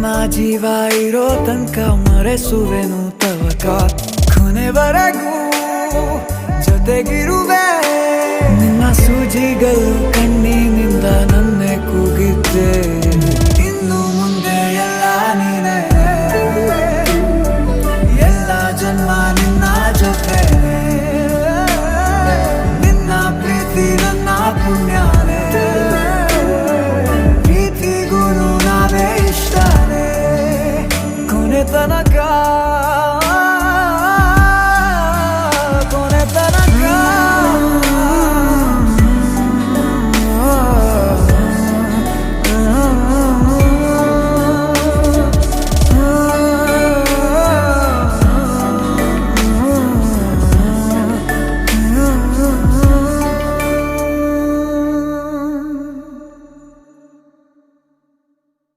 ನನ್ನ ಜೀವ ಇರೋ ತನಕ ಮರೆಸುವೆನು ತವಕ ಕೊನೆವರೆಗೂ ಜೊತೆಗಿರುವೆ ನಿನ್ನ ಸೂಜಿಗಳು ಕಣ್ಣಿನಿಂದ ನನ್ನೆ ಕೂಗಿದ್ದೆ